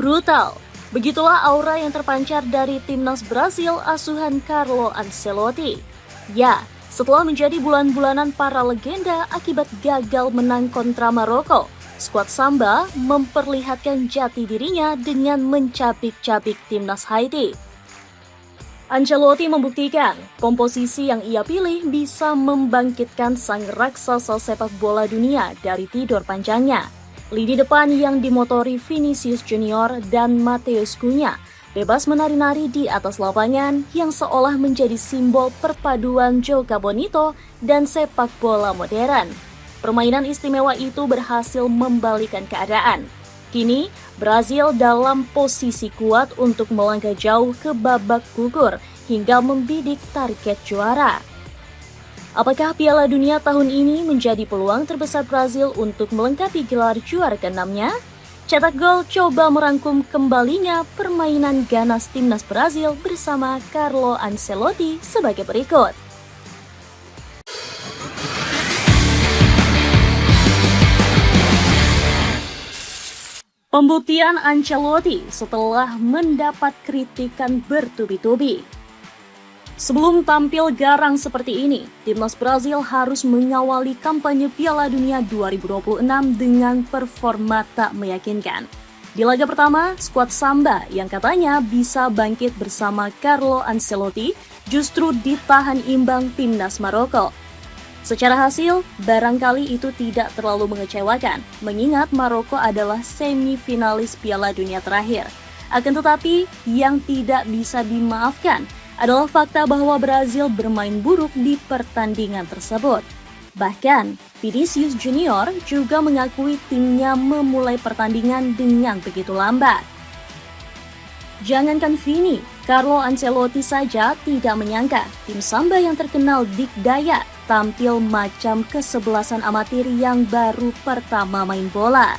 Brutal. Begitulah aura yang terpancar dari timnas Brasil asuhan Carlo Ancelotti. Ya, setelah menjadi bulan-bulanan para legenda akibat gagal menang kontra Maroko, skuad Samba memperlihatkan jati dirinya dengan mencapik-capik timnas Haiti. Ancelotti membuktikan komposisi yang ia pilih bisa membangkitkan sang raksasa sepak bola dunia dari tidur panjangnya. Lini depan yang dimotori Vinicius Junior dan Matheus Cunha bebas menari-nari di atas lapangan yang seolah menjadi simbol perpaduan Joga Bonito dan sepak bola modern. Permainan istimewa itu berhasil membalikan keadaan. Kini, Brazil dalam posisi kuat untuk melangkah jauh ke babak gugur hingga membidik target juara. Apakah Piala Dunia tahun ini menjadi peluang terbesar Brazil untuk melengkapi gelar juara ke-6-nya? Cetak Gol coba merangkum kembalinya permainan ganas timnas Brazil bersama Carlo Ancelotti sebagai berikut. Pembuktian Ancelotti setelah mendapat kritikan bertubi-tubi. Sebelum tampil garang seperti ini, timnas Brazil harus mengawali kampanye Piala Dunia 2026 dengan performa tak meyakinkan. Di laga pertama, skuad Samba yang katanya bisa bangkit bersama Carlo Ancelotti justru ditahan imbang timnas Maroko. Secara hasil, barangkali itu tidak terlalu mengecewakan, mengingat Maroko adalah semifinalis Piala Dunia terakhir. Akan tetapi, yang tidak bisa dimaafkan adalah fakta bahwa Brazil bermain buruk di pertandingan tersebut. Bahkan, Vinicius Junior juga mengakui timnya memulai pertandingan dengan begitu lambat. Jangankan Vini, Carlo Ancelotti saja tidak menyangka tim Samba yang terkenal dikdaya tampil macam kesebelasan amatir yang baru pertama main bola.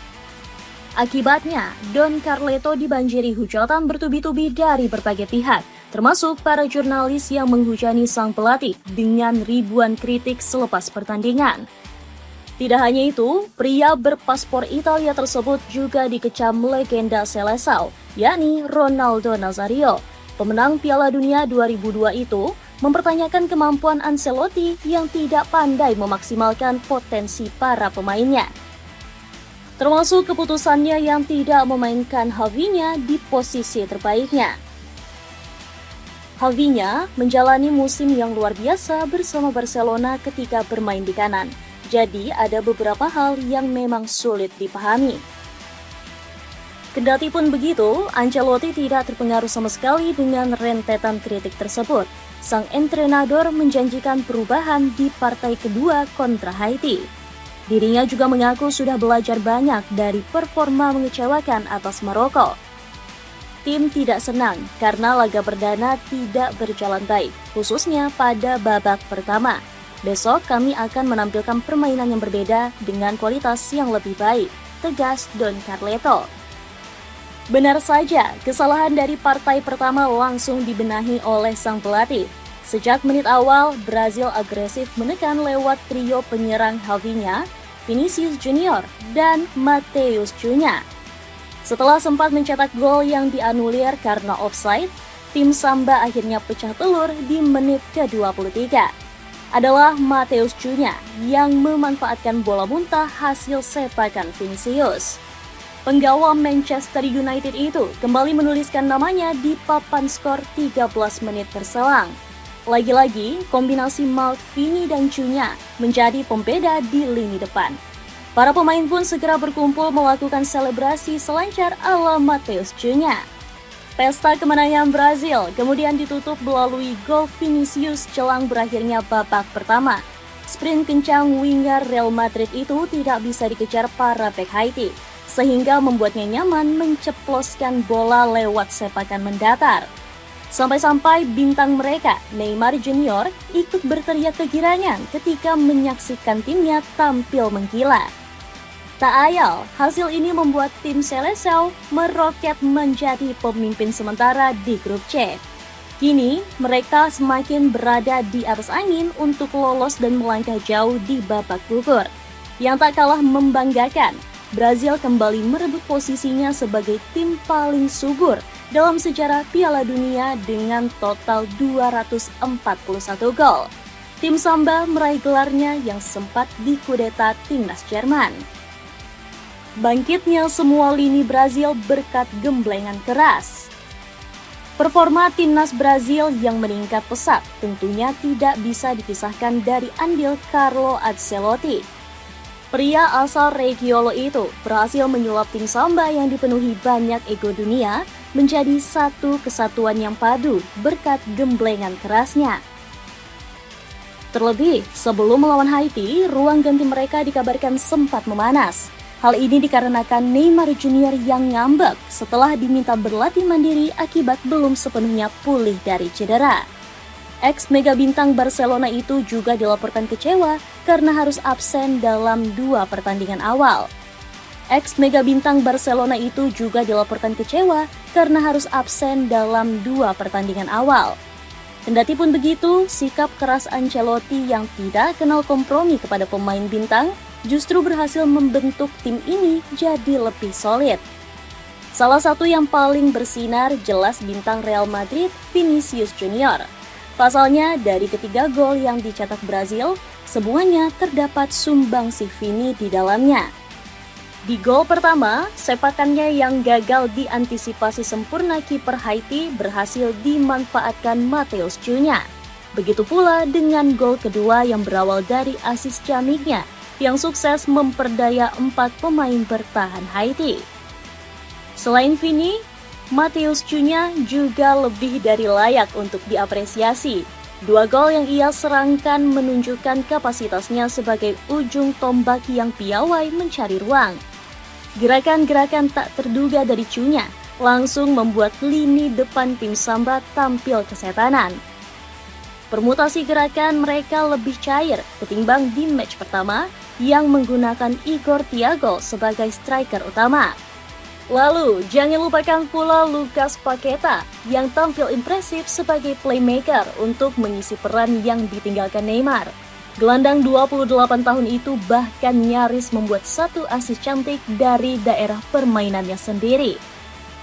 Akibatnya, Don Carleto dibanjiri hujatan bertubi-tubi dari berbagai pihak, termasuk para jurnalis yang menghujani sang pelatih dengan ribuan kritik selepas pertandingan. Tidak hanya itu, pria berpaspor Italia tersebut juga dikecam legenda Seleção, yakni Ronaldo Nazario. Pemenang Piala Dunia 2002 itu mempertanyakan kemampuan Ancelotti yang tidak pandai memaksimalkan potensi para pemainnya. Termasuk keputusannya yang tidak memainkan Havinha di posisi terbaiknya. Havinha menjalani musim yang luar biasa bersama Barcelona ketika bermain di kanan. Jadi ada beberapa hal yang memang sulit dipahami. Kendati pun begitu, Ancelotti tidak terpengaruh sama sekali dengan rentetan kritik tersebut. Sang entrenador menjanjikan perubahan di partai kedua kontra Haiti. Dirinya juga mengaku sudah belajar banyak dari performa mengecewakan atas Maroko. Tim tidak senang karena laga perdana tidak berjalan baik, khususnya pada babak pertama. Besok kami akan menampilkan permainan yang berbeda dengan kualitas yang lebih baik, tegas Don Carleto. Benar saja, kesalahan dari partai pertama langsung dibenahi oleh sang pelatih. Sejak menit awal, Brazil agresif menekan lewat trio penyerang Havinha, Vinicius Junior, dan Matheus Cunha. Setelah sempat mencetak gol yang dianulir karena offside, tim Samba akhirnya pecah telur di menit ke-23. Adalah Matheus Cunha yang memanfaatkan bola muntah hasil sepakan Vinicius. Penggawang Manchester United itu kembali menuliskan namanya di papan skor 13 menit berselang. Lagi-lagi, kombinasi Maut, Vini, dan Cunha menjadi pembeda di lini depan. Para pemain pun segera berkumpul melakukan selebrasi selancar ala Matheus Cunha. Pesta kemenangan Brazil kemudian ditutup melalui gol Vinicius jelang berakhirnya babak pertama. Sprint kencang winger Real Madrid itu tidak bisa dikejar para bek Haiti, sehingga membuatnya nyaman menceploskan bola lewat sepakan mendatar. Sampai-sampai bintang mereka, Neymar Junior, ikut berteriak kegirangan ketika menyaksikan timnya tampil menggila. Tak ayal, hasil ini membuat tim Seleção meroket menjadi pemimpin sementara di grup C. Kini, mereka semakin berada di atas angin untuk lolos dan melangkah jauh di babak gugur. Yang tak kalah membanggakan, Brazil kembali merebut posisinya sebagai tim paling subur dalam sejarah Piala Dunia dengan total 241 gol. Tim Samba meraih gelarnya yang sempat dikudeta timnas Jerman. Bangkitnya semua lini Brazil berkat gemblengan keras. Performa timnas Brazil yang meningkat pesat tentunya tidak bisa dipisahkan dari andil Carlo Ancelotti. Pria asal Regiolo itu berhasil menyulap tim Samba yang dipenuhi banyak ego dunia menjadi satu kesatuan yang padu berkat gemblengan kerasnya. Terlebih, sebelum melawan Haiti, ruang ganti mereka dikabarkan sempat memanas. Hal ini dikarenakan Neymar Junior yang ngambek setelah diminta berlatih mandiri akibat belum sepenuhnya pulih dari cedera. Ex-mega bintang Barcelona itu juga dilaporkan kecewa karena harus absen dalam 2 pertandingan awal. Ex-mega bintang Barcelona itu juga dilaporkan kecewa karena harus absen dalam 2 pertandingan awal. Kendati pun begitu, sikap keras Ancelotti yang tidak kenal kompromi kepada pemain bintang justru berhasil membentuk tim ini jadi lebih solid. Salah satu yang paling bersinar jelas bintang Real Madrid, Vinicius Junior. Pasalnya, dari ketiga gol yang dicetak Brazil, semuanya terdapat sumbangsi Vini di dalamnya. Di gol pertama, sepakannya yang gagal diantisipasi sempurna kiper Haiti berhasil dimanfaatkan Matheus Cunha. Begitu pula dengan gol kedua yang berawal dari asis ciamiknya yang sukses memperdaya 4 pemain bertahan Haiti. Selain Vini, Matheus Cunha juga lebih dari layak untuk diapresiasi. 2 gol yang ia serangkan menunjukkan kapasitasnya sebagai ujung tombak yang piawai mencari ruang. Gerakan-gerakan tak terduga dari Cunha langsung membuat lini depan tim Samba tampil kesetanan. Permutasi gerakan mereka lebih cair ketimbang di match pertama yang menggunakan Igor Thiago sebagai striker utama. Lalu, jangan lupakan pula Lucas Paqueta yang tampil impresif sebagai playmaker untuk mengisi peran yang ditinggalkan Neymar. Gelandang 28 tahun itu bahkan nyaris membuat 1 asis cantik dari daerah permainannya sendiri.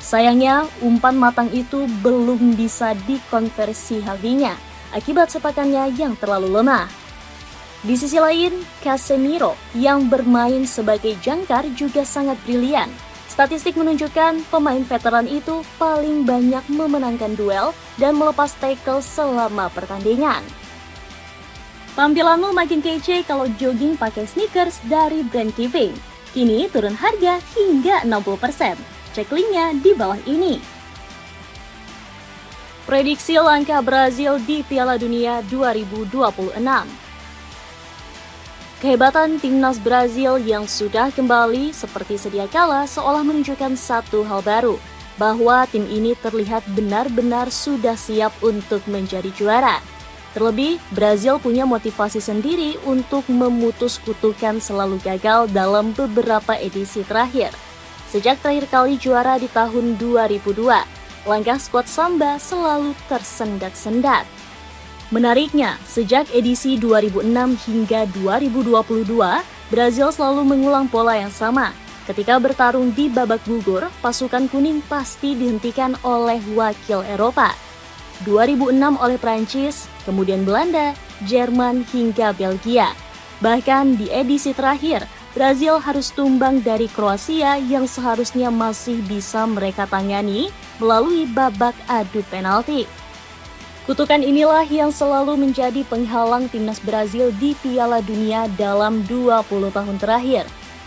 Sayangnya, umpan matang itu belum bisa dikonversi Havinya akibat sepakannya yang terlalu lemah. Di sisi lain, Casemiro yang bermain sebagai jangkar juga sangat brilian. Statistik menunjukkan pemain veteran itu paling banyak memenangkan duel dan melepas tackle selama pertandingan. Tampilanmu makin kece kalau jogging pakai sneakers dari brand Keeping. Kini turun harga hingga 60%. Cek linknya di bawah ini. Prediksi langkah Brazil di Piala Dunia 2026. Kehebatan timnas Brazil yang sudah kembali seperti sedia kala seolah menunjukkan satu hal baru, bahwa tim ini terlihat benar-benar sudah siap untuk menjadi juara. Terlebih, Brazil punya motivasi sendiri untuk memutus kutukan selalu gagal dalam beberapa edisi terakhir. Sejak terakhir kali juara di tahun 2002, langkah skuad Samba selalu tersendat-sendat. Menariknya, sejak edisi 2006 hingga 2022, Brazil selalu mengulang pola yang sama. Ketika bertarung di babak gugur, pasukan kuning pasti dihentikan oleh wakil Eropa. 2006 oleh Prancis, kemudian Belanda, Jerman hingga Belgia. Bahkan di edisi terakhir, Brazil harus tumbang dari Kroasia yang seharusnya masih bisa mereka tangani melalui babak adu penalti. Kutukan inilah yang selalu menjadi penghalang timnas Brazil di Piala Dunia dalam 20 tahun terakhir.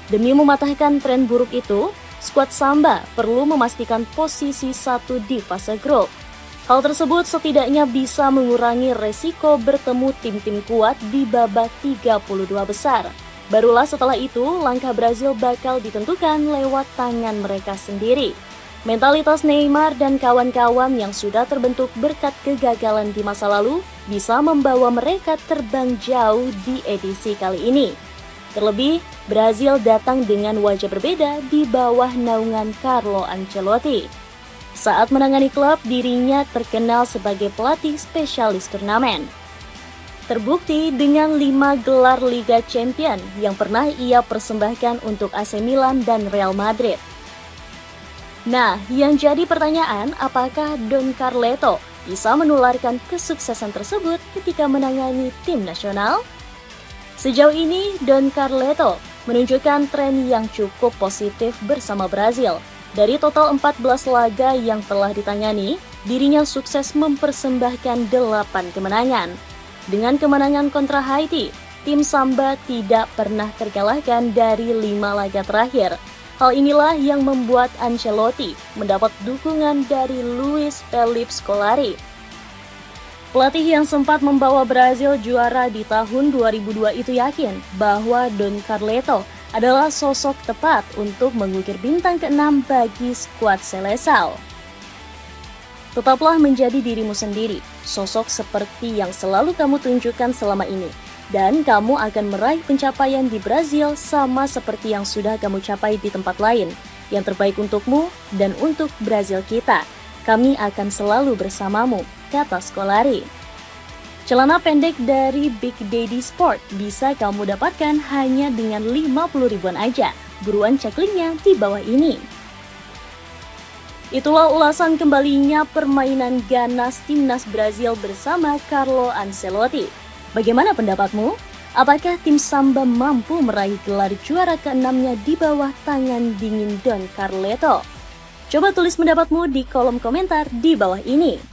Demi mematahkan tren buruk itu, skuad Samba perlu memastikan posisi 1 di fase grup. Hal tersebut setidaknya bisa mengurangi resiko bertemu tim-tim kuat di babak 32 besar. Barulah setelah itu, langkah Brazil bakal ditentukan lewat tangan mereka sendiri. Mentalitas Neymar dan kawan-kawan yang sudah terbentuk berkat kegagalan di masa lalu bisa membawa mereka terbang jauh di edisi kali ini. Terlebih, Brazil datang dengan wajah berbeda di bawah naungan Carlo Ancelotti. Saat menangani klub, dirinya terkenal sebagai pelatih spesialis turnamen. Terbukti dengan 5 gelar Liga Champion yang pernah ia persembahkan untuk AC Milan dan Real Madrid. Nah, yang jadi pertanyaan, apakah Don Carleto bisa menularkan kesuksesan tersebut ketika menangani tim nasional? Sejauh ini, Don Carleto menunjukkan tren yang cukup positif bersama Brazil. Dari total 14 laga yang telah ditangani, dirinya sukses mempersembahkan 8 kemenangan. Dengan kemenangan kontra Haiti, tim Samba tidak pernah terkalahkan dari 5 laga terakhir. Hal inilah yang membuat Ancelotti mendapat dukungan dari Luis Felipe Scolari. Pelatih yang sempat membawa Brazil juara di tahun 2002 itu yakin bahwa Don Carleto adalah sosok tepat untuk mengukir bintang ke-6 bagi skuad Seleção. Tetaplah menjadi dirimu sendiri, sosok seperti yang selalu kamu tunjukkan selama ini. Dan kamu akan meraih pencapaian di Brazil sama seperti yang sudah kamu capai di tempat lain. Yang terbaik untukmu dan untuk Brazil kita. Kami akan selalu bersamamu, kata Scolari. Celana pendek dari Big Daddy Sport bisa kamu dapatkan hanya dengan 50 ribuan aja. Buruan cek linknya di bawah ini. Itulah ulasan kembalinya permainan ganas timnas Brazil bersama Carlo Ancelotti. Bagaimana pendapatmu? Apakah tim Samba mampu meraih gelar juara ke-6-nya di bawah tangan dingin Don Carleto? Coba tulis pendapatmu di kolom komentar di bawah ini.